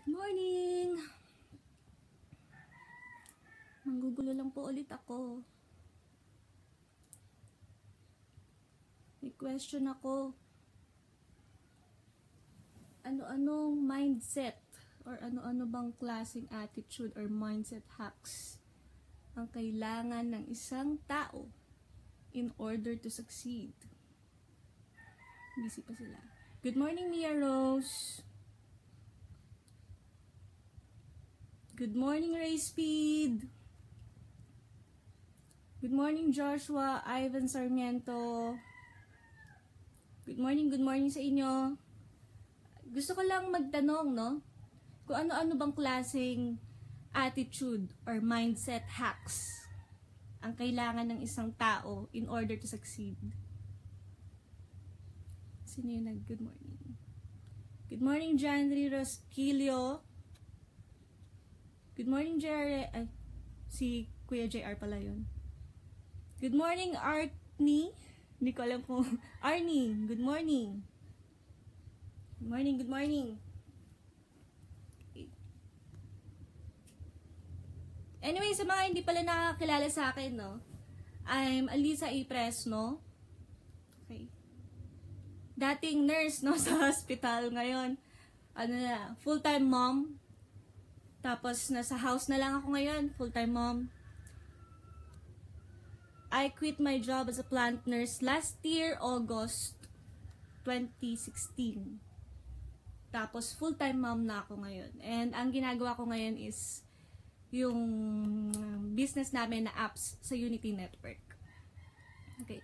Morning! Manggugulo lang po ulit ako. May question ako. Ano-anong mindset or ano-ano bang klaseng attitude or mindset hacks ang kailangan ng isang tao in order to succeed? Busy pa sila. Good morning, Mia Rose. Good morning, Ray Speed. Good morning, Joshua, Ivan Sarmiento. Good morning sa inyo. Gusto ko lang magtanong, no? Kung ano-ano bang klaseng attitude or mindset hacks ang kailangan ng isang tao in order to succeed. Sino yun good morning? Good morning, Janry Rosquilio. Good morning, Jerry. Ay, si Kuya JR pala yun. Good morning, Arnie. Hindi ko alam kung... Arnie, good morning. Good morning. Anyway, sa mga hindi pala nakakilala sa akin, no? I'm Alisa A. Presno. Okay. Dating nurse, no? Sa hospital. Ngayon, full-time mom. Tapos, nasa house na lang ako ngayon. Full-time mom. I quit my job as a plant nurse last year, August 2016. Tapos, full-time mom na ako ngayon. And ang ginagawa ko ngayon is yung business namin na apps sa Unity Network. Okay.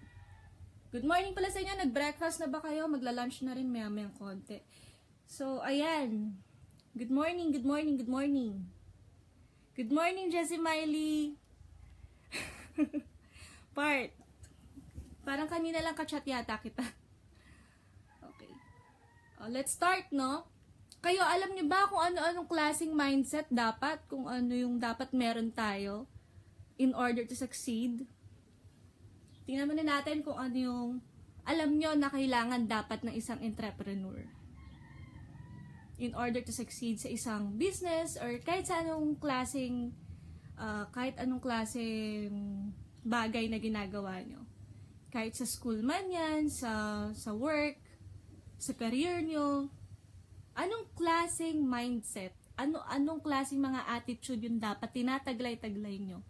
Good morning pala sa inyo. Nag-breakfast na ba kayo? Magla-lunch na rin maya-mayang konti. So, ayan. Good morning. Good morning, Jessie Miley. Parang kanina lang ka-chat yata kita. Okay. Let's start, no? Kayo, alam niyo ba kung ano-anong klaseng mindset dapat? Kung ano yung dapat meron tayo in order to succeed? Tingnan muna natin kung ano yung alam nyo na kailangan dapat ng isang entrepreneur in order to succeed sa isang business or kahit sa anong klaseng bagay na ginagawa nyo. Kahit sa school man yan, sa work, sa career nyo. Anong klaseng mindset, anong klaseng mga attitude yung dapat tinataglay-taglay nyo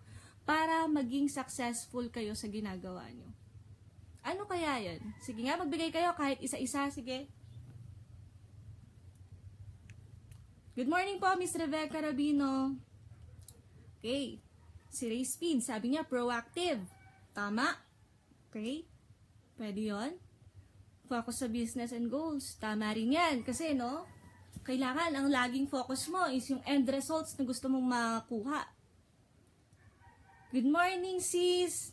para maging successful kayo sa ginagawa nyo? Ano kaya yan? Sige nga, magbigay kayo kahit isa-isa, sige. Good morning po, Miss Rebecca Rabino. Okay. Si Ray Speed, sabi niya, proactive. Tama. Okay. Pwede yun. Focus sa business and goals. Tama rin yan. Kasi, no, kailangan ang laging focus mo is yung end results na gusto mong makuha. Good morning, sis.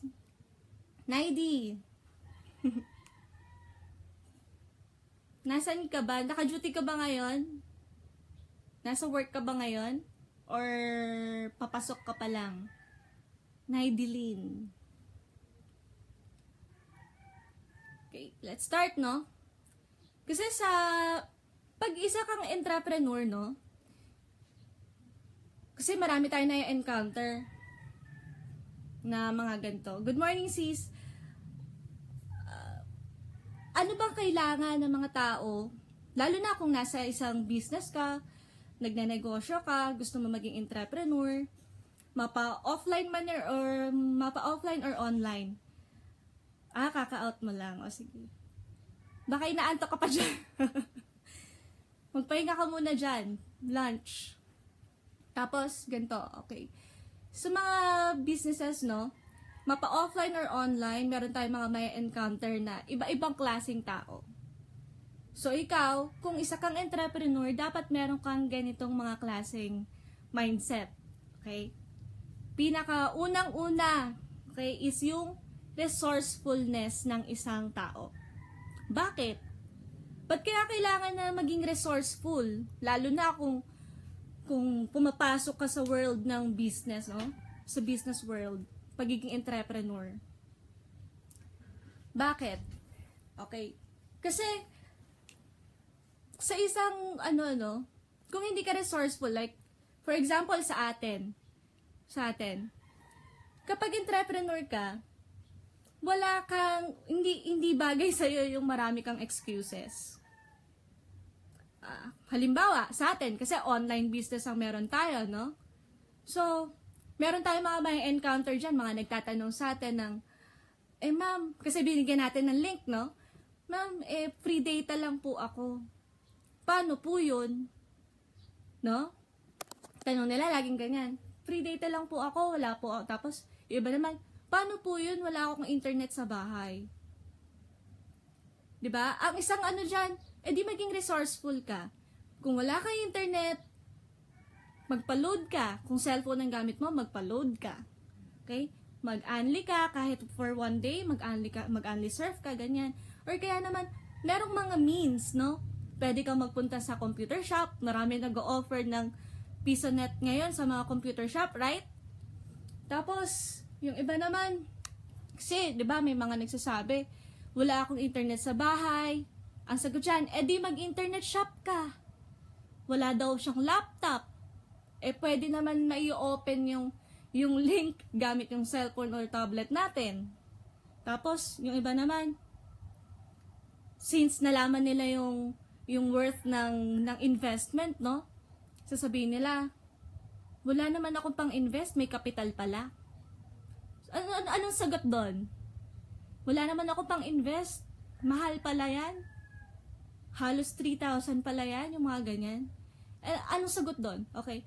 Naidi. Nasaan ka ba? Naka-duty ka ba ngayon? Nasa work ka ba ngayon? Or papasok ka pa lang? Naidilin. Okay, let's start, no? Kasi pag isa kang entrepreneur, no? Kasi marami tayo na-encounter na mga ganito. Good morning, sis. Ano bang kailangan ng mga tao, lalo na kung nasa isang business ka, nagnenegosyo ka, gusto mo maging entrepreneur, mapa-offline man or mapa-offline or online. Kaka-out mo lang. O sige. Baka inaantok ka pa dyan. Magpahinga ka muna dyan. Lunch. Tapos, ganito. Okay. Sa mga businesses, no, mapa-offline or online, meron tayong mga may encounter na iba-ibang klaseng tao. So, ikaw, kung isa kang entrepreneur, dapat meron kang ganitong mga klaseng mindset. Okay? Pinaka-unang-una, okay, is yung resourcefulness ng isang tao. Bakit? Ba't kaya kailangan na maging resourceful? Lalo na kung pumapasok ka sa world ng business, no? Sa business world, pagiging entrepreneur. Bakit? Okay. Kasi, sa isang, kung hindi ka resourceful, like, for example, sa atin, kapag entrepreneur ka, wala kang, hindi bagay sa'yo yung marami kang excuses. Halimbawa, sa atin, kasi online business ang meron tayo, no? So, meron tayong mga may encounter dyan, mga nagtatanong sa atin ng, ma'am, kasi binigyan natin ng link, no? Ma'am, free data lang po ako. Paano po yun? No? Tanong nila, laging ganyan. Free data lang po ako, wala po ako. Tapos, iba naman, paano po yun? Wala akong internet sa bahay. Diba? Ang isang ano dyan, di maging resourceful ka. Kung wala kang internet, magpa-load ka. Kung cellphone ang gamit mo, magpa-load ka. Okay? Mag-unli ka, kahit for one day, mag-unli surf ka, ganyan. Or kaya naman, merong mga means, no? Pwede kang magpunta sa computer shop. Marami nag-o-offer ng PisoNet ngayon sa mga computer shop, right? Tapos, yung iba naman, kasi, di ba, may mga nagsasabi, wala akong internet sa bahay. Ang sagot dyan, di mag-internet shop ka. Wala daw siyang laptop. Pwede naman mai-open yung link gamit yung cellphone or tablet natin. Tapos, yung iba naman, since nalaman nila yung worth ng investment, no? Sasabihin nila, wala naman akong pang-invest, may capital pala. Anong sagot doon? Wala naman akong pang-invest, mahal pala yan. Halos 3,000 pala yan, yung mga ganyan. Anong sagot doon? Okay.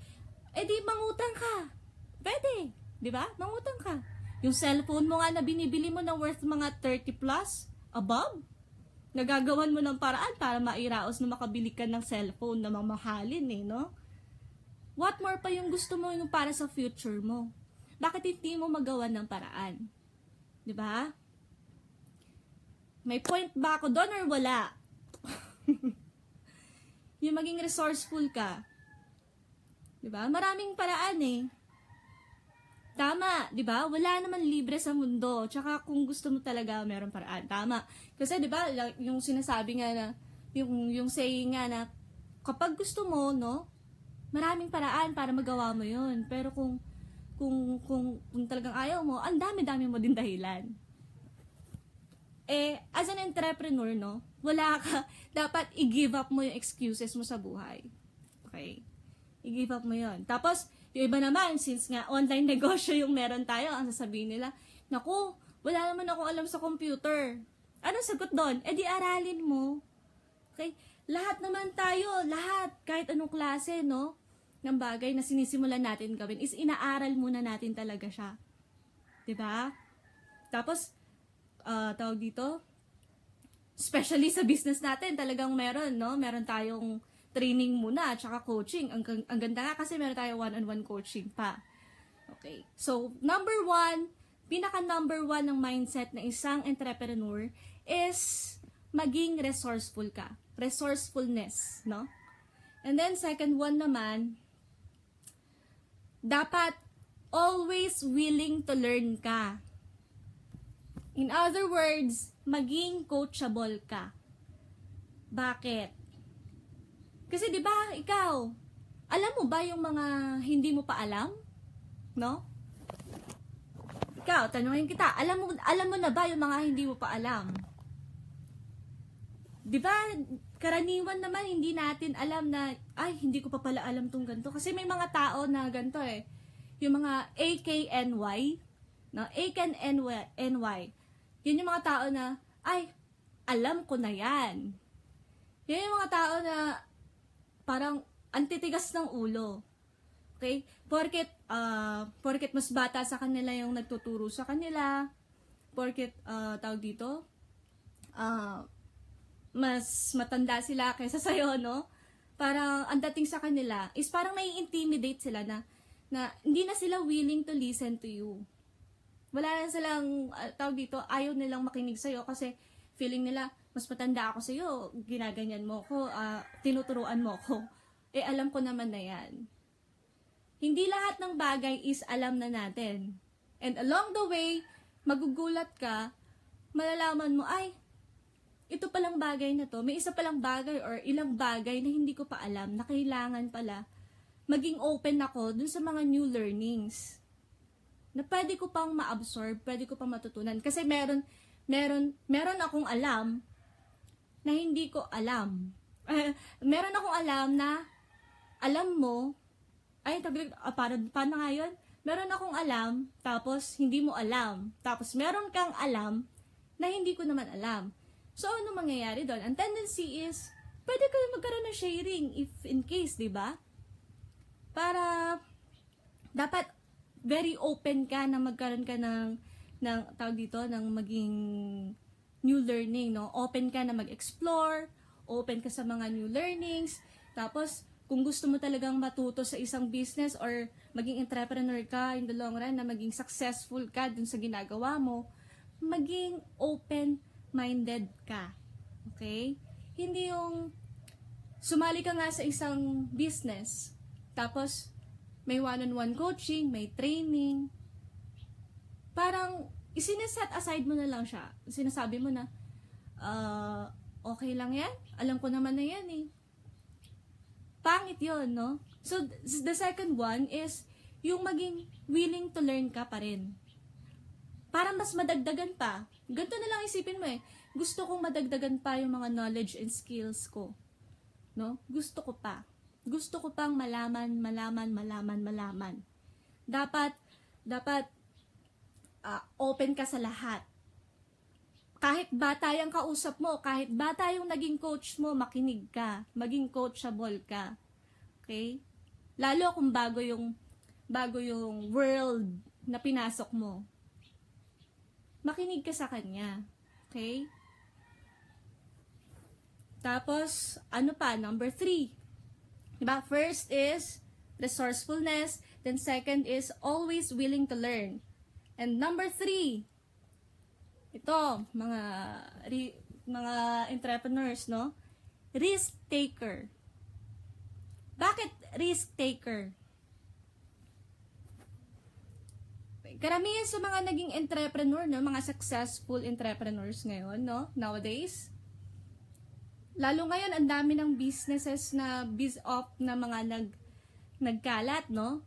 Di mangutang ka. Pwede. Di ba? Mangutang ka. Yung cellphone mo nga na binibili mo na worth mga 30 plus, above, nagagawan mo ng paraan para mairaos na makabili ka ng cellphone na mamahalin no? What more pa yung gusto mo yung para sa future mo? Bakit hindi mo magawa ng paraan? Di ba? May point ba ako doon or wala? Yung maging resourceful ka. Diba? Maraming paraan Tama, diba? Wala naman libre sa mundo. Tsaka kung gusto mo talaga, meron paraan. Tama. Kasi diba, yung sinasabi nga na, yung saying nga na, kapag gusto mo, no, maraming paraan para magawa mo yun. Pero kung talagang ayaw mo, ang dami-dami mo din dahilan. As an entrepreneur, no, wala ka, dapat i-give up mo yung excuses mo sa buhay. Okay? I-give up mo yun. Tapos, yung iba naman, since nga online negosyo yung meron tayo, ang sasabihin nila, naku, wala naman ako alam sa computer. Anong sagot doon? Di aralin mo. Okay? Lahat naman tayo, kahit anong klase, no, ng bagay na sinisimulan natin gawin, is inaaral muna natin talaga siya. Diba? Tapos, tawag dito, especially sa business natin, talagang meron, no? Meron tayong training muna, tsaka coaching. Ang ganda nga kasi meron tayong one-on-one coaching pa. Okay. So, pinaka number one ng mindset ng isang entrepreneur is maging resourceful ka. Resourcefulness, no? And then, second one naman, dapat always willing to learn ka. In other words, maging coachable ka. Bakit? Kasi 'di ba, ikaw, alam mo ba yung mga hindi mo pa alam? No? Ikaw, tanungin kita, alam mo na ba yung mga hindi mo pa alam? 'Di ba, karaniwan naman hindi natin alam na, ay, hindi ko pa pala alam tong ganito. Kasi may mga tao na ganito yung mga AKNY, no? AKNY. Yun yung mga tao na, ay, alam ko na yan. Yan yung mga tao na parang antitigas ng ulo. Okay? Porket mas bata sa kanila yung nagtuturo sa kanila. Porket, tawag dito, mas matanda sila kaysa sa'yo, no? Parang ang dating sa kanila is parang nai-intimidate sila na hindi na sila willing to listen to you. Wala na silang, tawag dito, ayaw nilang makinig sa'yo kasi feeling nila, mas matanda ako sa'yo, ginaganyan mo ko, tinuturuan mo ko. Alam ko naman na yan. Hindi lahat ng bagay is alam na natin. And along the way, magugulat ka, malalaman mo, ay, ito palang bagay na to, may isa palang bagay or ilang bagay na hindi ko pa alam na kailangan pala maging open ako dun sa mga new learnings na pwede ko pang ma-absorb, pwede ko pang matutunan. Kasi meron akong alam na hindi ko alam. Meron akong alam na alam mo, paano nga yun? Meron akong alam, tapos hindi mo alam. Tapos meron kang alam na hindi ko naman alam. So, ano mangyayari doon? Ang tendency is, pwede kayo magkaroon ng sharing if in case, di ba? Para, dapat very open ka na magkaroon ka ng tawag dito, ng maging new learning, no? Open ka na mag-explore, open ka sa mga new learnings, tapos, kung gusto mo talagang matuto sa isang business or maging entrepreneur ka in the long run, na maging successful ka dun sa ginagawa mo, maging open-minded ka. Okay? Hindi yung sumali ka nga sa isang business, tapos may one-on-one coaching, may training, parang isineset aside mo na lang siya. Sinasabi mo na, okay lang yan, alam ko naman na yan eh. Pangit yun, no? So, the second one is yung maging willing to learn ka pa rin. Para mas madagdagan pa. Ganito na lang isipin mo eh. Gusto kong madagdagan pa yung mga knowledge and skills ko. No? Gusto ko pa. Gusto ko pang malaman. Dapat open ka sa lahat. Kahit bata yung kausap mo, kahit bata yung naging coach mo, makinig ka. Maging coachable ka. Okay? Lalo kung bago yung world na pinasok mo. Makinig ka sa kanya. Okay? Tapos, ano pa? Number 3. Diba? First is resourcefulness. Then second is always willing to learn. And number 3, ito, mga entrepreneurs, no? Risk taker. Bakit risk taker? Karamihan sa mga naging entrepreneur, no, mga successful entrepreneurs ngayon, no, nowadays, lalo ngayon ang dami ng businesses na biz-off na mga nagkalat, no?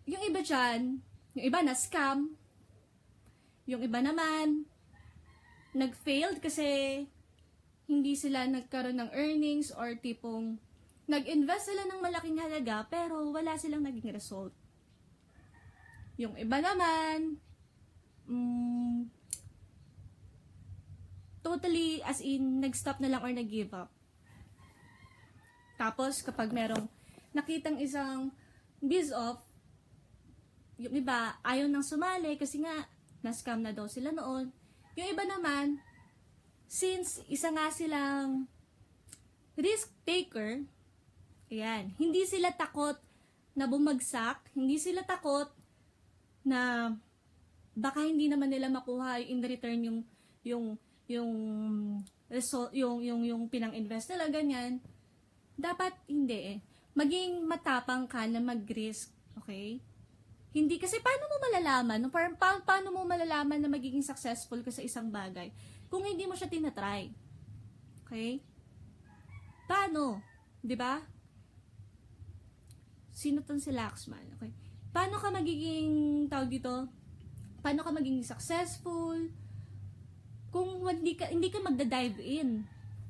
Yung iba dyan, yung iba na scam, yung iba naman nag-failed kasi hindi sila nagkaroon ng earnings or tipong nag-invest sila ng malaking halaga pero wala silang naging result. Yung iba naman, totally as in, nag-stop na lang or nag-give up. Tapos, kapag merong nakitang isang biz-off, yung iba, ayaw nang sumali kasi nga, na-scam na daw sila noon. Yung iba naman, since isa nga silang risk taker, ayan, hindi sila takot na bumagsak, hindi sila takot na baka hindi naman nila makuha in return yung result, yung pinang-invest nila, ganyan. Dapat hindi eh. Maging matapang ka na mag-risk, okay? Hindi, kasi paano mo malalaman? No? Paano mo malalaman na magiging successful ka sa isang bagay kung hindi mo siya tinatry? Okay? Paano? Diba? Sino tong si Laxman? Okay? Paano ka magiging, tawag dito, paano ka magiging successful kung hindi ka magda-dive in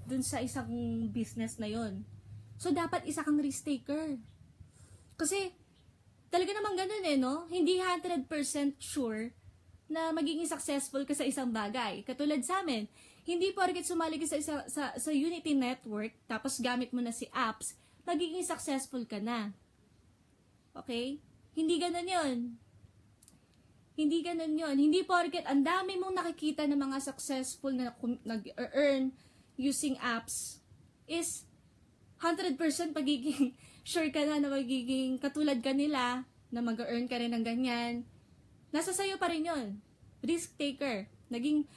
dun sa isang business na yon? So, dapat isa kang risk taker. Kasi, talaga namang ganun eh, no? Hindi 100% sure na magiging successful ka sa isang bagay. Katulad sa amin, hindi porket sumali ka sa Unity Network, tapos gamit mo na si apps, magiging successful ka na. Okay? Hindi ganun yun. Hindi ganun yun. Hindi porket ang dami mong nakikita ng mga successful na nag-earn using apps is 100% pagiging sure ka na magiging katulad ka nila na mag-earn ka rin ng ganyan. Nasa sayo pa rin yun. Risk taker. Naging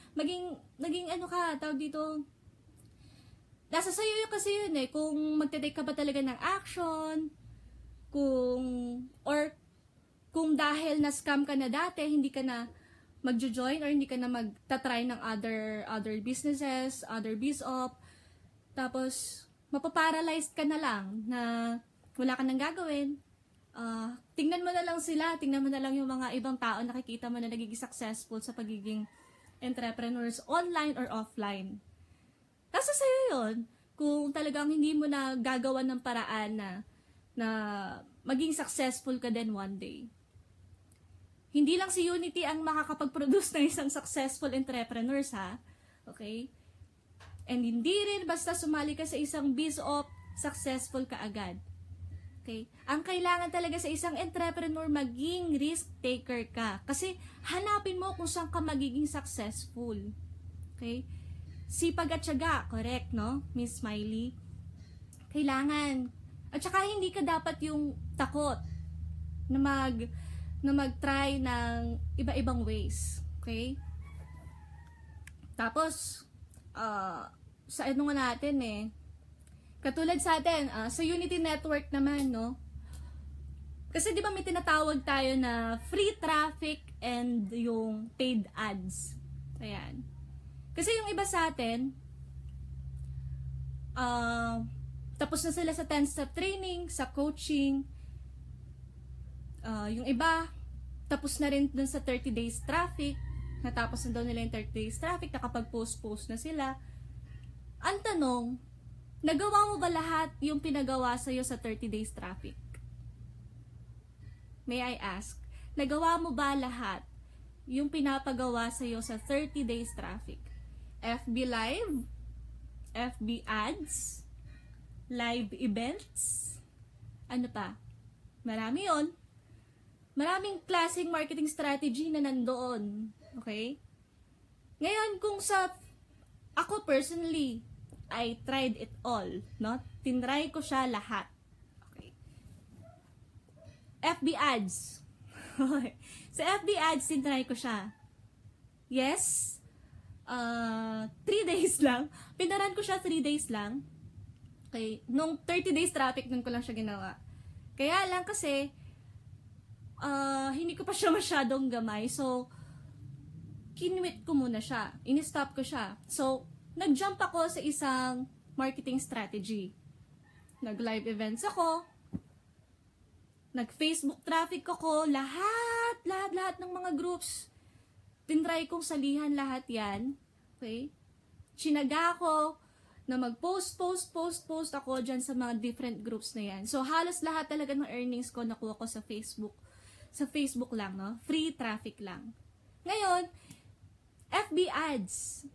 ano ka, tawag dito. Nasa sayo yun kasi yun eh. Kung magte-take ka ba talaga ng action, kung dahil na-scam ka na dati, hindi ka na magjo-join or hindi ka na magta-try ng other businesses, other biz-op. Tapos, mapaparalyzed ka na lang na wala ka nang gagawin. Tingnan mo na lang sila, tingnan mo na lang yung mga ibang tao nakikita mo na nagiging successful sa pagiging entrepreneurs online or offline. Nasa sa'yo yun. Kung talagang hindi mo na gagawa ng paraan na maging successful ka din one day. Hindi lang si Unity ang makakapag-produce ng isang successful entrepreneurs, ha? Okay? And hindi rin basta sumali ka sa isang biz-op, successful ka agad. Okay? Ang kailangan talaga sa isang entrepreneur, maging risk taker ka. Kasi hanapin mo kung saan ka magiging successful. Okay? Sipag at tiyaga, correct, no? Miss Smiley? Kailangan. At saka hindi ka dapat yung takot na mag-try ng iba-ibang ways. Okay? Tapos, sa ano nga natin katulad sa atin, sa Unity Network naman, no? Kasi di ba may tinatawag tayo na free traffic and yung paid ads. Ayan. Kasi yung iba sa atin, tapos na sila sa 10-step training, sa coaching. Yung iba, tapos na rin dun sa 30 days traffic. Natapos na daw nila yung 30 days traffic, nakapag-post na sila. Ang tanong, nagawa mo ba lahat yung pinagawa sa'yo sa 30 days traffic? May I ask, nagawa mo ba lahat yung pinapagawa sa'yo sa 30 days traffic? FB Live? FB Ads? Live events? Ano pa? Marami yon. Maraming klaseng marketing strategy na nandoon. Okay? Ngayon, kung ako personally, I tried it all, no? Tinry ko siya lahat. Okay. FB ads. Sa FB ads, tinry ko siya. Yes. 3 days lang. Pinaran ko siya 3 days lang. Okay. Nung 30 days traffic, nun ko lang siya ginawa. Kaya lang kasi, hindi ko pa siya masyadong gamay. So, kinwit ko muna siya. In-stop ko siya. So, nag-jump ako sa isang marketing strategy. Nag-live events ako. Nag-Facebook traffic ako. Lahat ng mga groups. Tinry kong salihan lahat yan. Okay? Chinaga ako na mag-post ako dyan sa mga different groups na yan. So, halos lahat talaga ng earnings ko nakuha ko sa Facebook. Sa Facebook lang, no? Free traffic lang. Ngayon, FB ads.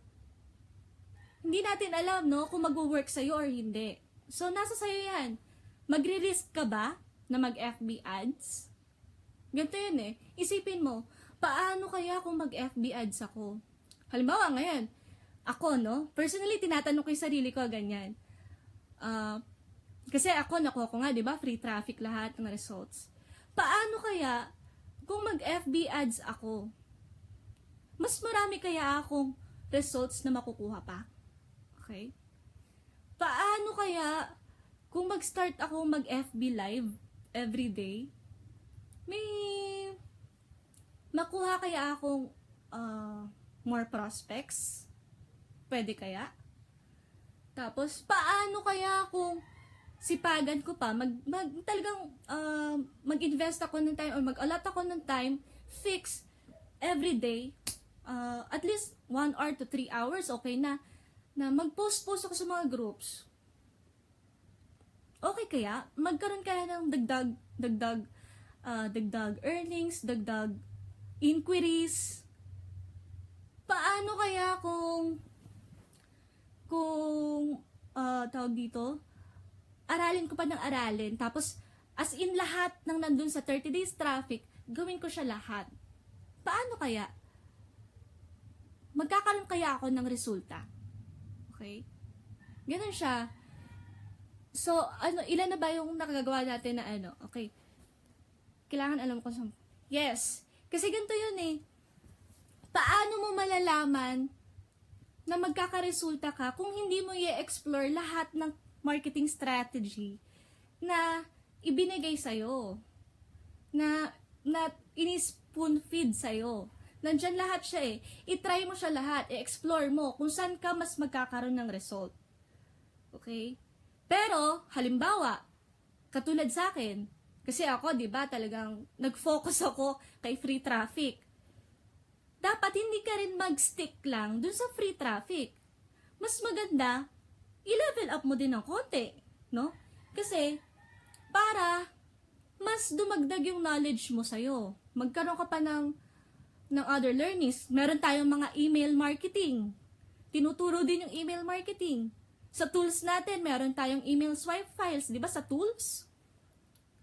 Hindi natin alam, no, kung mag-work sa'yo or hindi. So, nasa sa'yo yan. Magre-risk ka ba na mag-FB ads? Ganito yun Isipin mo, paano kaya kung mag-FB ads ako? Halimbawa, ngayon, ako, no, personally, tinatanong ko yung sarili ko, ganyan. Kasi ako, nakuha ko nga, di ba, free traffic lahat ng results. Paano kaya kung mag-FB ads ako? Mas marami kaya akong results na makukuha pa? Okay? Paano kaya kung mag-start ako mag-FB live every day? May makuha kaya akong more prospects? Pwede kaya? Tapos, paano kaya kung sipagan ko pa, talagang mag-invest ako ng time or mag-allot ako ng time, fix every day, at least 1 hour to 3 hours, okay na mag-post ako sa mga groups. Okay kaya? Magkaroon kaya ng dagdag earnings, dagdag inquiries. Paano kaya kung tawag dito, aralin ko pa ng aralin, tapos as in lahat ng nandun sa 30 days traffic, gawin ko siya lahat. Paano kaya? Magkakaroon kaya ako ng resulta? Okay? Ganun siya. So, ilan na ba yung nakagawa natin na Okay. Kailangan alam ko sa... Yes. Kasi ganito yun Paano mo malalaman na magkakaresulta ka kung hindi mo i-explore lahat ng marketing strategy na ibinigay sa'yo? Na ini-spoon feed sa'yo? Nandyan lahat siya eh. I-try mo siya lahat. I-explore mo kung saan ka mas magkakaroon ng result. Okay? Pero, halimbawa, katulad sa akin, kasi ako, di ba, talagang nag-focus ako kay free traffic. Dapat hindi ka rin mag-stick lang dun sa free traffic. Mas maganda, i-level up mo din ng konti, no? Kasi, para mas dumagdag yung knowledge mo sa'yo. Magkaroon ka pa ng other learnings. Meron tayong mga email marketing. Tinuturo din yung email marketing. Sa tools natin, meron tayong email swipe files. Di ba sa tools?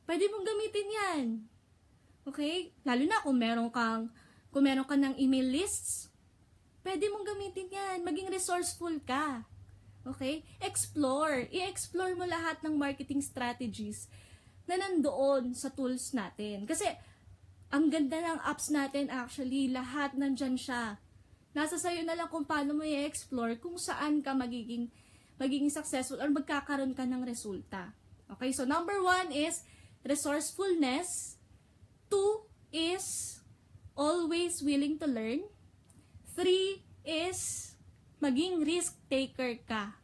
Pwede mong gamitin yan. Okay? Lalo na kung meron ka ng email lists, pwede mong gamitin yan. Maging resourceful ka. Okay? Explore. I-explore mo lahat ng marketing strategies na nandoon sa tools natin. Kasi, ang ganda ng apps natin actually, lahat nandyan siya. Nasa sayo na lang kung paano mo i-explore kung saan ka magiging successful or magkakaroon ka ng resulta. Okay? So, number 1 is resourcefulness. 2 is always willing to learn. 3 is maging risk taker ka.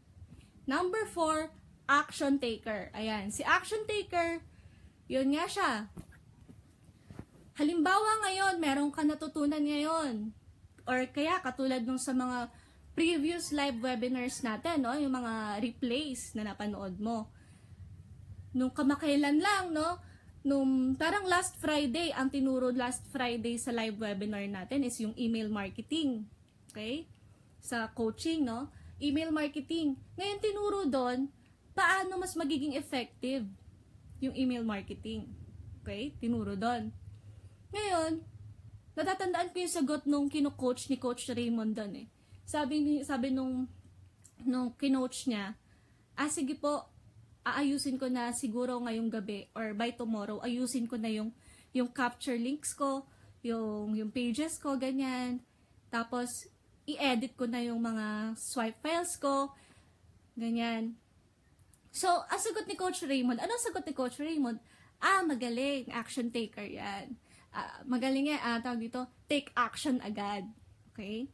Number 4, action taker. Ayan, si action taker, yun nga siya. Halimbawa ngayon, meron ka natutunan ngayon. Or kaya katulad nung sa mga previous live webinars natin, no? Yung mga replays na napanood mo. Nung kamakailan lang, no? Nung parang last Friday, ang tinuro last Friday sa live webinar natin is yung email marketing. Okay? Sa coaching, no? Email marketing. Ngayon tinuro doon, paano mas magiging effective yung email marketing. Okay? Tinuro doon. Ngayon, natatandaan ko yung sagot nung kino-coach ni Coach Raymond doon eh. Sabi nung kinoach niya, sige po, aayusin ko na siguro ngayong gabi or by tomorrow, ayusin ko na yung capture links ko, yung pages ko, ganyan. Tapos, i-edit ko na yung mga swipe files ko, ganyan. So, ang sagot ni Coach Raymond, anong sagot ni Coach Raymond? Magaling, action taker yan. Magaling yan, tawag dito, take action agad. Okay?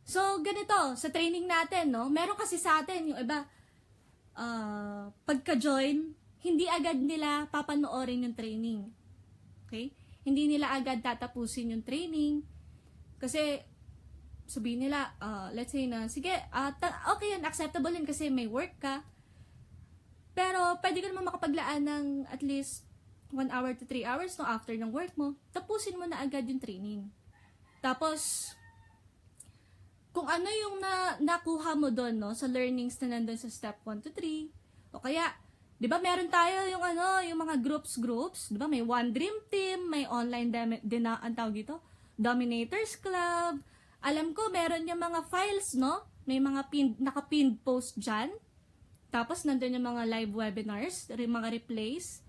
So, ganito, sa training natin, no, meron kasi sa atin, yung iba, pagka-join, hindi agad nila papanoorin yung training. Okay? Hindi nila agad tatapusin yung training. Kasi, sabihin nila, let's say na, sige, okay yan, acceptable yun kasi may work ka. Pero, pwede ka naman makapaglaan ng at least 1 hour to 3 hours no, after ng work mo. Tapusin mo na agad yung training. Tapos, kung ano yung nakuha mo doon, no, sa learnings na nandun sa step 1 to 3, o kaya, di ba meron tayo yung yung mga groups, di ba may One Dream Team, may online ang tawag dito, Dominators Club. Alam ko, meron yung mga files, no, may mga naka-pinned post dyan. Tapos, nandun yung mga live webinars, mga replays.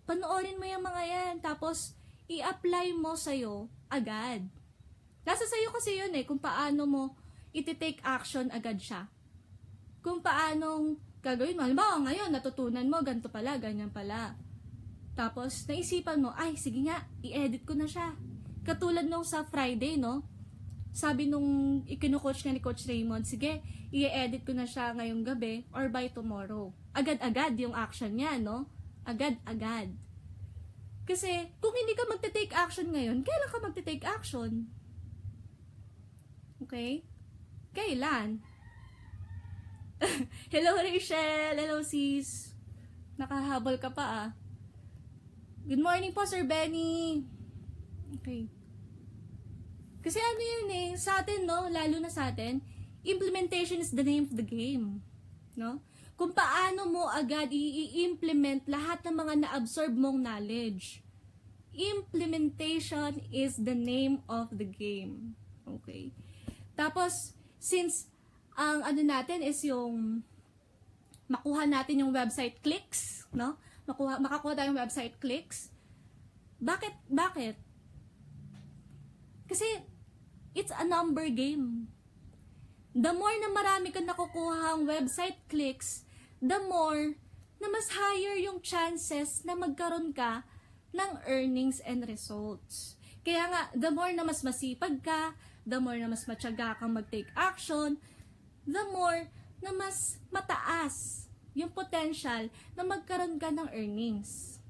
Panoorin mo yung mga yan, tapos, i-apply mo sa'yo agad. Nasa sa'yo kasi yun kung paano mo iti-take action agad siya. Kung paanong gagawin mo. Halimbawa, ngayon, natutunan mo, ganito pala, ganyan pala. Tapos, naisipan mo, sige nga, i-edit ko na siya. Katulad nung sa Friday, no? Sabi nung ikinu-coach nga ni Coach Raymond, sige, i-edit ko na siya ngayong gabi or by tomorrow. Agad-agad yung action niya, no? Agad-agad. Kasi, kung hindi ka magte-take action ngayon, kailan ka magte-take action? Okay? Kailan? Hello, Rachel! Hello, sis! Nakahabol ka pa, Good morning po, Sir Benny! Okay. Kasi ano yun sa atin, no? Lalo na sa atin, implementation is the name of the game. No? Kung paano mo agad i-implement lahat ng mga na-absorb mong knowledge. Implementation is the name of the game. Okay? Tapos, since ang natin is yung makuha natin yung website clicks, no? Makakuha tayong website clicks. Bakit? Kasi, it's a number game. The more na marami ka nakukuha ang website clicks, the more na mas higher yung chances na magkaroon ka ng earnings and results. Kaya nga, the more na mas masipag ka, the more na mas matyaga kang mag-take action, the more na mas mataas yung potential na magkaroon ka ng earnings.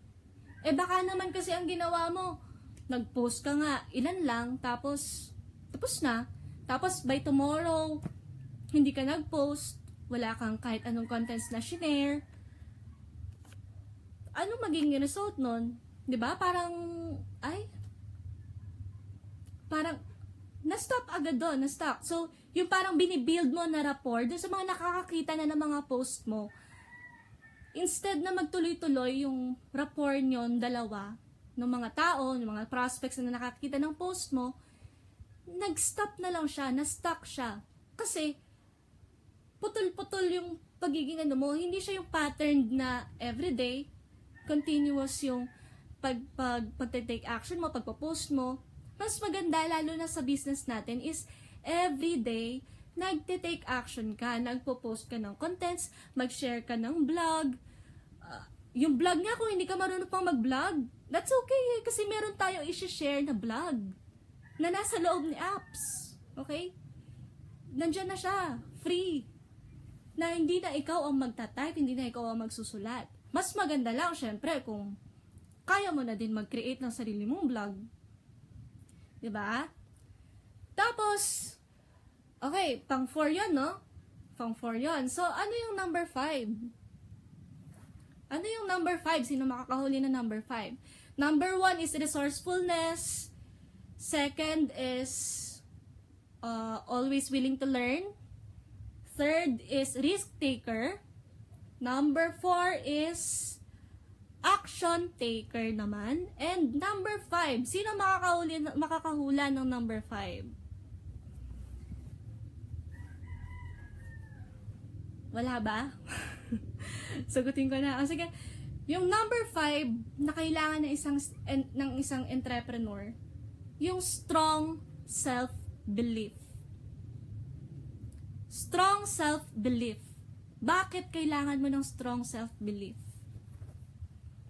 Baka naman kasi ang ginawa mo, nag-post ka nga, ilan lang, tapos na. Tapos by tomorrow, hindi ka nag-post, wala kang kahit anong contents na share. Ano magiging result nun? 'Di ba? Parang na-stop agad doon, na-stop. So, yung parang binibuild mo na rapport dun sa mga nakakakita na ng mga post mo, instead na magtuloy-tuloy yung rapport nyo, dalawa, ng mga tao, ng mga prospects na nakakita ng post mo, nag-stop na lang siya, na-stuck siya. Kasi, putol-putol yung pagiging mo, hindi siya yung pattern na everyday, continuous yung pag-take action mo, pagpo-post mo. Mas maganda, lalo na sa business natin, is everyday, nagte-take action ka, nagpo-post ka ng contents, mag-share ka ng vlog. Yung vlog nga, kung hindi ka marunong pang mag-vlog, that's okay, kasi meron tayo i-share na vlog na nasa loob ni apps. Okay? Nandyan na siya, free. Na hindi na ikaw ang magta-type, hindi na ikaw ang magsusulat. Mas maganda lang, syempre, kung kaya mo na din mag-create ng sarili mong vlog. Diba? Tapos, okay, pang 4 yun, no? Pang 4 yun. So, ano yung number 5? Ano yung number 5? Sino makakahuli na number 5? Number 1 is resourcefulness. Second is always willing to learn. Third is risk taker. Number 4 is action taker naman. And number 5, sino makakahula ng number 5? Wala ba? Sagutin ko na. Sige, yung number 5 na kailangan ng isang entrepreneur, yung strong self-belief. Strong self-belief. Bakit kailangan mo ng strong self-belief?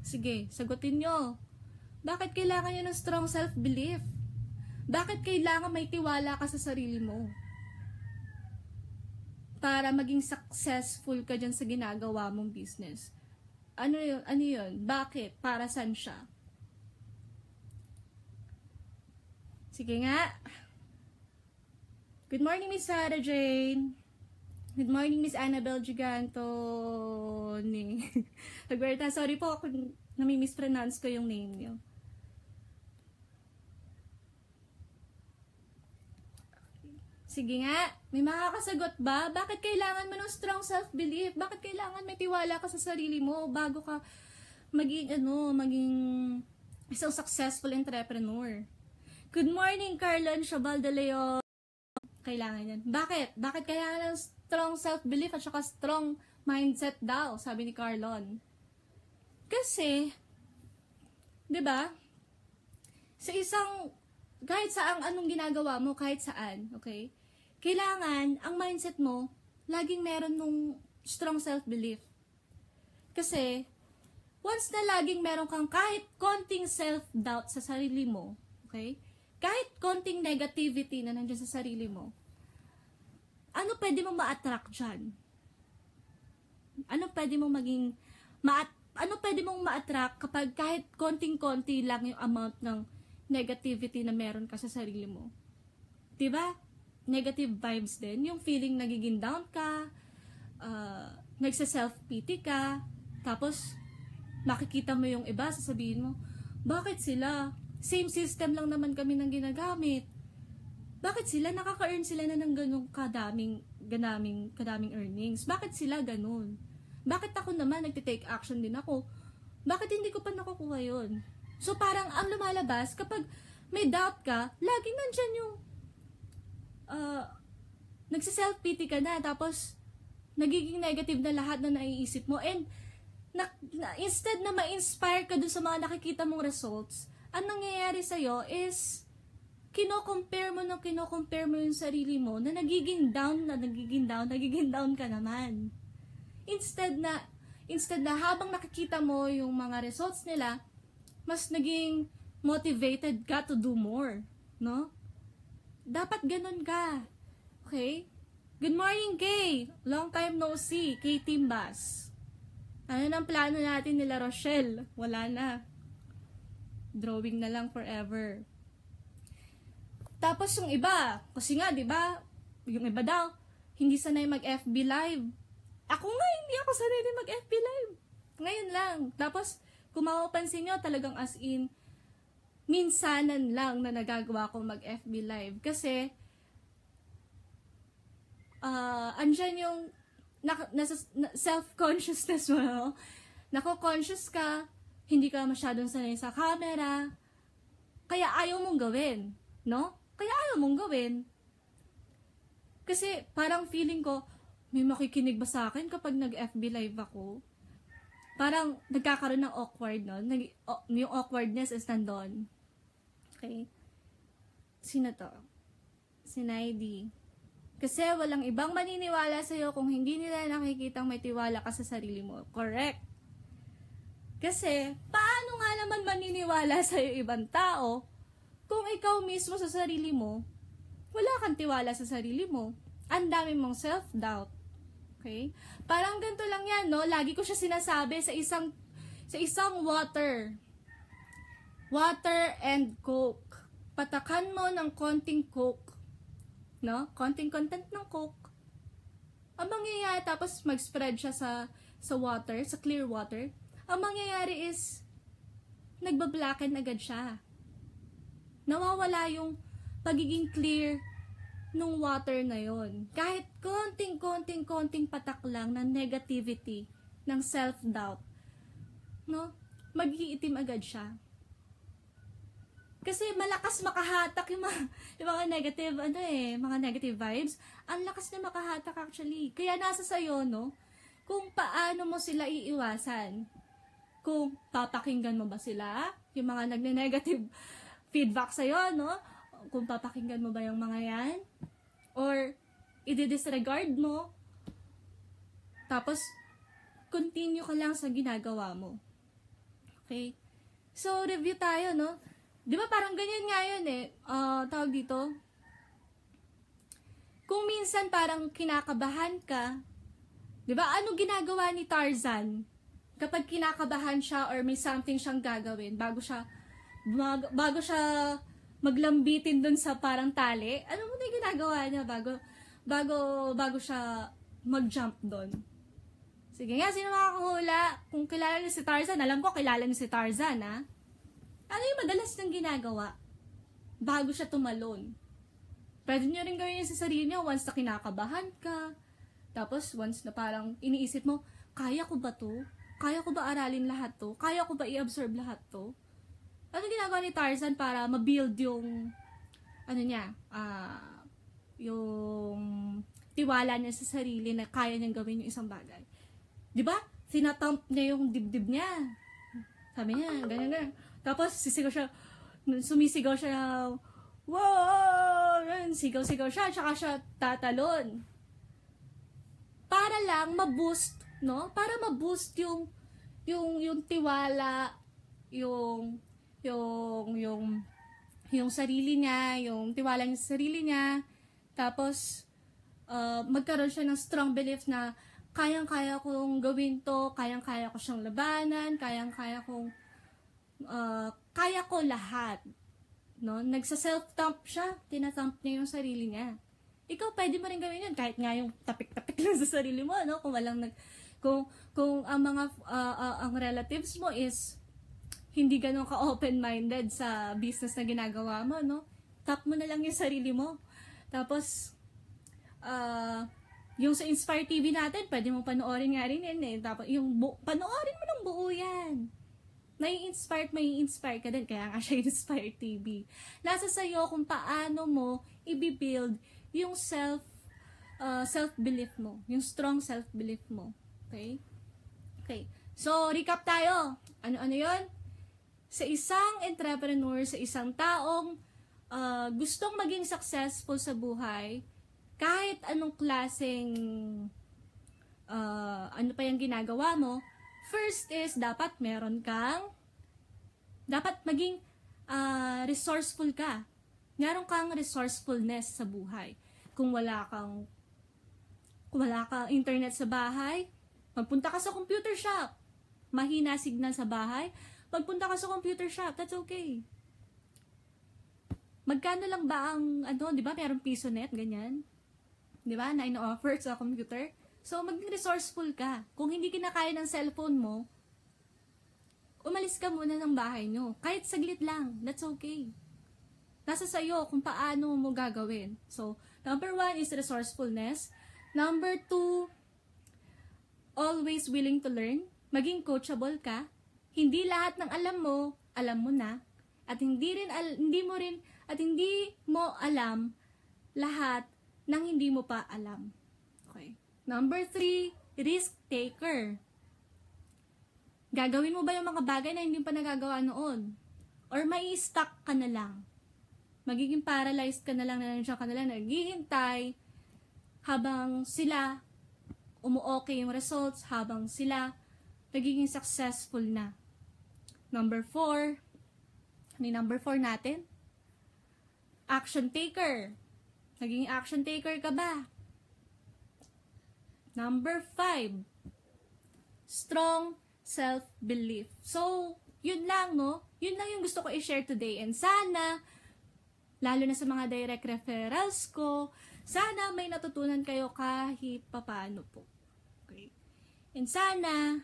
Sige, sagutin nyo. Bakit kailangan nyo ng strong self-belief? Bakit kailangan may tiwala ka sa sarili mo? Para maging successful ka dyan sa ginagawa mong business. Ano yun? Ano yun? Bakit? Para saan siya? Sige nga. Good morning, Miss Sarah Jane. Good morning, Miss Annabelle Gigantoni. Nagberta, sorry po kung nami-mispronounce ko yung name niyo. Sige nga, may makakasagot ba? Bakit kailangan mo ng strong self-belief? Bakit kailangan may tiwala ka sa sarili mo bago ka maging isang successful entrepreneur? Good morning, Carlon Chabal de Leon. Kailangan yan. Bakit? Bakit kailangan ng strong self-belief at saka strong mindset daw, sabi ni Carlon. Kasi, di ba? Sa kahit saan anong ginagawa mo, kahit saan, okay? Kailangan, ang mindset mo, laging meron nung strong self-belief. Kasi, once na laging meron kang kahit konting self-doubt sa sarili mo, okay? Kahit konting negativity na nandiyan sa sarili mo, ano pwede mong ma-attract dyan? Ano pwede mong ma-attract kapag kahit konting-konti lang yung amount ng negativity na meron ka sa sarili mo? Diba? Negative vibes din. Yung feeling nagiging down ka, nagsa-self-pity ka, tapos makikita mo yung iba, sasabihin mo, bakit sila? Same system lang naman kami nang ginagamit. Bakit sila nakaka-earn sila na ng ganung kadaming earnings? Bakit sila ganun? Bakit ako naman nagte-take action din ako? Bakit hindi ko pa nakukuha yun? So parang ang lumalabas kapag may doubt ka, laging nandyan yung nagsa-self-pity ka na, tapos nagiging negative na lahat na naiisip mo, and instead na ma-inspire ka dun sa mga nakikita mong results, ang nangyayari sa'yo is kino-compare mo yung sarili mo na nagiging down ka naman. Instead na habang nakikita mo yung mga results nila, mas motivated ka to do more, no? Dapat ganun ka. Okay? Good morning, Kay. Long time no see. Kay Timbas. Ano nang plano natin nila Rochelle? Wala na. Drawing na lang forever. Tapos yung iba, kasi nga, di ba, yung iba daw, hindi sanay mag-FB live. Ako nga, hindi ako sanay din mag-FB live. Ngayon lang. Tapos, kung mapapansin nyo, talagang as in, minsanan lang na nagagawa ko mag-FB live. Kasi, andyan yung self-consciousness mo, no? Nako-conscious ka, hindi ka masyadong sanay sa camera, kaya ayaw mong gawin, no? Kaya ayaw mong gawin. Kasi parang feeling ko, may makikinig ba sa akin kapag nag-FB live ako? Parang nagkakaroon ng awkward, no? Yung awkwardness is nandun. Okay? Sino to? Si Naidi. Kasi walang ibang maniniwala sa'yo kung hindi nila nakikitang may tiwala ka sa sarili mo. Correct. Kasi, paano nga naman maniniwala sa'yo ibang tao kung ikaw mismo sa sarili mo, wala kang tiwala sa sarili mo. Ang dami mong self-doubt. Okay? Parang ganito lang yan, no? Lagi ko siya sinasabi sa isang water. Water and Coke. Patakan mo ng konting Coke. No? Konting content ng Coke. Ang mangyayari, tapos mag-spread siya sa water, sa clear water. Ang mangyayari is, nagbablacken agad siya. Nawawala yung pagiging clear nung water na yon. Kahit konting patak lang ng negativity, ng self-doubt, no? Mag-iitim agad siya. Kasi malakas makahatak yung mga negative, mga negative vibes. Ang lakas na makahatak actually. Kaya nasa sayo, no? Kung paano mo sila iiwasan. Kung papakinggan mo ba sila, yung mga nagne-negative feedback sa'yo, no? Kung papakinggan mo ba yung mga yan, or i-disregard mo, tapos continue ka lang sa ginagawa mo. Okay? So, review tayo, no? Di ba parang ganyan nga yun tawag dito, kung minsan parang kinakabahan ka, di ba, ano ginagawa ni Tarzan? Kapag kinakabahan siya or may something siyang gagawin, bago siya maglambitin dun sa parang tali, ano mo na yung ginagawa niya bago siya mag-jump dun? Sige nga, sino makakahula? Kung kilala niyo si Tarzan, alam ko kilala niyo si Tarzan, ha? Ano yung madalas niyang ginagawa bago siya tumalon? Pwede niyo rin gawin yun sa sarili niyo once na kinakabahan ka. Tapos once na parang iniisip mo, kaya ko ba to? Kaya ko ba aralin lahat to? Kaya ko ba i-absorb lahat to? Ano ginagawa ni Tarzan para ma-build yung yung tiwala niya sa sarili na kaya niyang gawin yung isang bagay? 'Di ba? Sinatamp niya yung dibdib niya. Sabi niya, ganyan. Tapos sumisigaw siya na, wow! Sigaw-sigaw siya, tsaka siya tatalon. Para lang ma-boost, no? Para ma-boost yung tiwala, yung sarili niya, yung tiwala niya sa sarili niya. Tapos magkaroon siya ng strong belief na kayang-kaya kong gawin to, kayang-kaya ko siyang labanan, kayang-kaya kong kaya ko lahat. No? Nagsa-self-thump siya, tinathump niya yung sarili niya. Ikaw pwede mo rin gawin yun kahit nga yung tapik-tapik lang sa sarili mo, no? Kung ang mga ang relatives mo is hindi ganun ka open-minded sa business na ginagawa mo, no? Tap mo na lang yung sarili mo. Tapos yung sa Inspire TV natin, pwede mo panoorin nga rin yan. Tapos panoorin mo ng buo yan. May inspire ka din. Kaya nga siya Inspire TV. Nasa sayo kung paano mo i-build yung self-belief mo. Yung strong self-belief mo. Okay? Okay. So, recap tayo. Ano yun? Sa isang entrepreneur, sa isang taong gustong maging successful sa buhay, kahit anong klaseng ano pa yung ginagawa mo, first is dapat maging resourceful ka. Meron kang resourcefulness sa buhay. Kung wala kang internet sa bahay, magpunta ka sa computer shop. Mahina signal sa bahay, magpunta ka sa computer shop. That's okay. Magkano lang ba ang, di ba, merong PisoNet, ganyan? Di ba, na ino-offer sa computer? So, maging resourceful ka. Kung hindi kinakaya ng cellphone mo, umalis ka muna ng bahay nyo. Kahit saglit lang, that's okay. Nasa sayo kung paano mo gagawin. So, number 1 is resourcefulness. Number 2, always willing to learn. Maging coachable ka. Hindi lahat ng alam mo na. At hindi mo alam lahat ng hindi mo pa alam. Okay. Number 3, risk taker. Gagawin mo ba yung mga bagay na hindi pa nagagawa noon? Or may stuck ka na lang? Magiging paralyzed ka na lang, nandiyan ka na lang, naghihintay habang sila umu-okay yung results, habang sila nagiging successful na. Number 4, ano yung number 4 natin? Action taker. Naging action taker ka ba? Number 5, strong self-belief. So, yun lang, no? Yun lang yung gusto ko i-share today. And sana, lalo na sa mga direct referrals ko, sana may natutunan kayo kahit papaano po. Okay? And sana,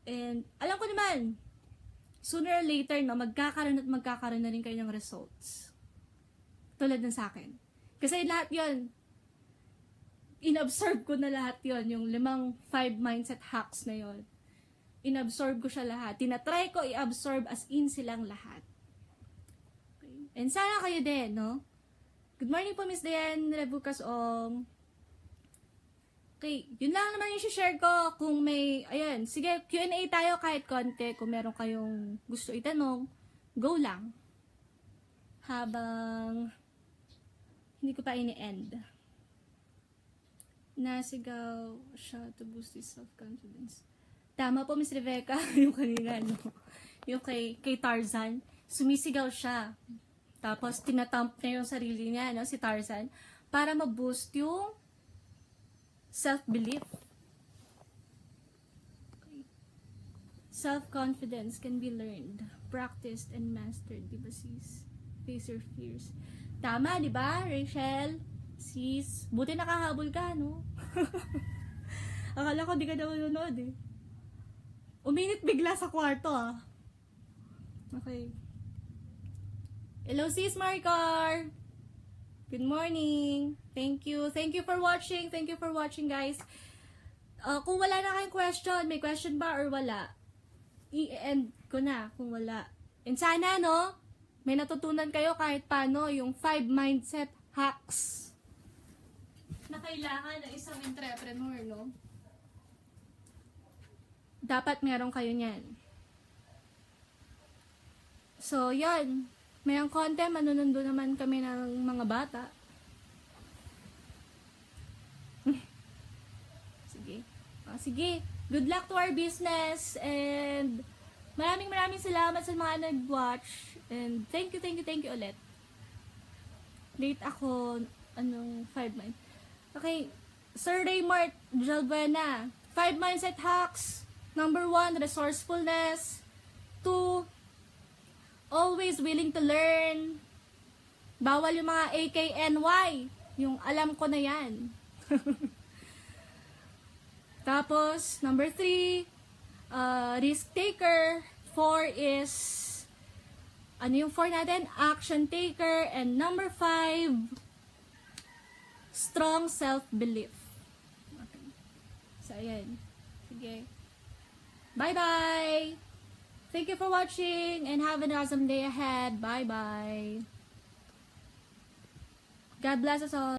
and alam ko naman, sooner or later, no, magkakaroon na rin kayo ng results. Tulad ng sa akin. Kasi lahat yon inabsorb ko na lahat yon, yung 5 mindset hacks na yon. Inabsorb ko siya lahat. Tinatry ko i-absorb as in silang lahat. Okay. And sana kayo din, no? Good morning po, Miss Diane Rebucas Ong. Okay, yun lang naman yung share ko. Kung may, ayan, sige, Q&A tayo kahit konti. Kung meron kayong gusto itanong, go lang. Habang hindi ko pa ini-end. Nasigaw siya to boost his self-confidence. Tama po, Miss Rebecca, yung kanina, no? Yung kay Tarzan, sumisigaw siya. Tapos, tinatamp niya yung sarili niya, no? Si Tarzan, para ma-boost yung self-belief. Okay. Self-confidence can be learned, practiced, and mastered. Diba, sis? Face your fears. Tama, diba, Rachel? Sis, buti nakahabol ka, no? Akala ko di ka daw nanonood, eh. Uminit bigla sa kwarto, ah. Okay. Hello, sis Maricar! Good morning! Thank you. Thank you for watching. Thank you for watching, guys. Kung wala na kayong question, may question ba or wala? I-end ko na kung wala. And sana, no? May natutunan kayo kahit paano yung 5 mindset hacks na kailangan ng isang entrepreneur, no? Dapat meron kayo niyan. So, yan. Mayang konti, manunundo naman kami ng mga bata. Sige. Sige. Good luck to our business. And maraming salamat sa mga nag-watch. And thank you ulit. Late ako, 5 months. Okay. Sir Raymart Jalbuena. 5 mindset hacks. Number 1, resourcefulness. 2, always willing to learn. Bawal yung mga AKNY. Yung alam ko na yan. Tapos, number 3, risk taker. 4 is, ano yung 4 natin? Action taker. And number 5, strong self-belief. Okay. So, ayan. Sige. Bye-bye! Thank you for watching and have an awesome day ahead. Bye-bye. God bless us all.